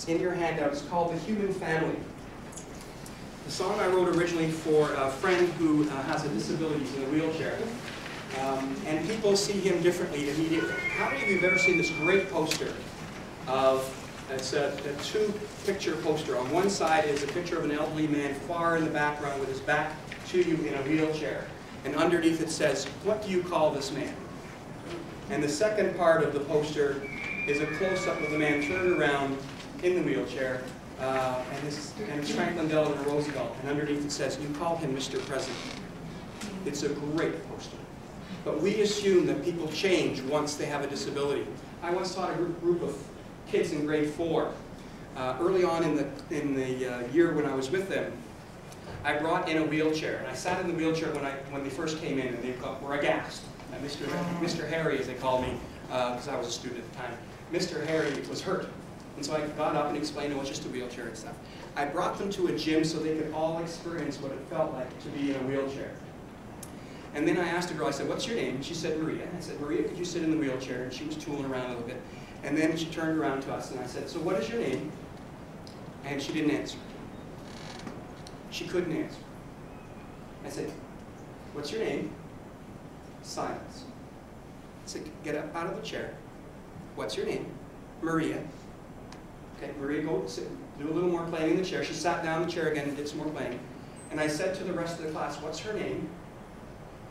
in your handout is called The Human Family. The song I wrote originally for a friend who has a disability, he's in a wheelchair. And people see him differently immediately. How many of you have ever seen this great poster of, it's a two-picture poster. On one side is a picture of an elderly man far in the background with his back to you in a wheelchair. And underneath it says, "What do you call this man?" And the second part of the poster is a close-up of the man turned around in the wheelchair, and it's Franklin Delano Roosevelt. And underneath it says, "You call him Mr. President." It's a great poster. But we assume that people change once they have a disability. I once taught a group of kids in grade 4. Early on in the year when I was with them, I brought in a wheelchair, and I sat in the wheelchair when they first came in, and they were aghast. Mr. Harry, as they called me, because I was a student at the time, Mr. Harry was hurt. And so I got up and explained it was just a wheelchair and stuff. I brought them to a gym so they could all experience what it felt like to be in a wheelchair. And then I asked a girl, I said, "What's your name?" And she said, "Maria." And I said, "Maria, could you sit in the wheelchair?" And she was tooling around a little bit. And then she turned around to us and I said, "So what is your name?" And she didn't answer. She couldn't answer. I said, "What's your name?" Silence. I said, "Get up out of the chair. What's your name?" "Maria." Okay, Maria, go sit, do a little more playing in the chair. She sat down in the chair again and did some more playing. And I said to the rest of the class, "What's her name?"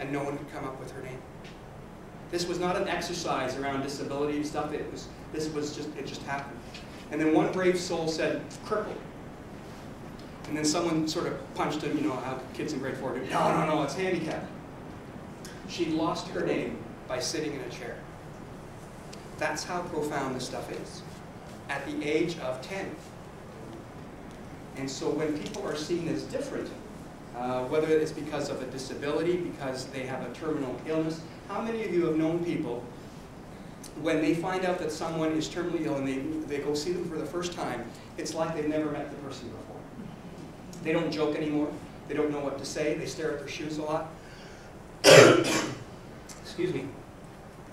And no one could come up with her name. This was not an exercise around disability and stuff. It just happened. And then one brave soul said, "Crippled." And then someone sort of punched him, you know how kids in grade 4 do. No, it's handicapped. She'd lost her name by sitting in a chair. That's how profound this stuff is. At the age of 10. And so when people are seen as different, whether it's because of a disability, because they have a terminal illness, how many of you have known people, when they find out that someone is terminally ill and they go see them for the first time, it's like they've never met the person before. They don't joke anymore. They don't know what to say. They stare at their shoes a lot. Excuse me.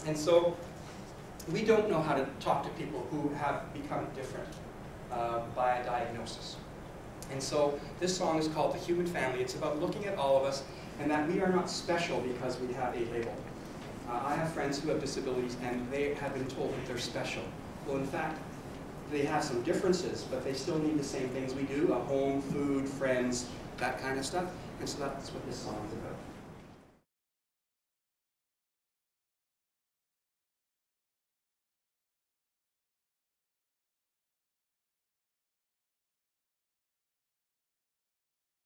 And so we don't know how to talk to people who have become different by a diagnosis. And so this song is called The Human Family. It's about looking at all of us and that we are not special because we have a label. I have friends who have disabilities and they have been told that they're special. Well, in fact, they have some differences, but they still need the same things we do: a home, food, friends, that kind of stuff. And so that's what this song is about.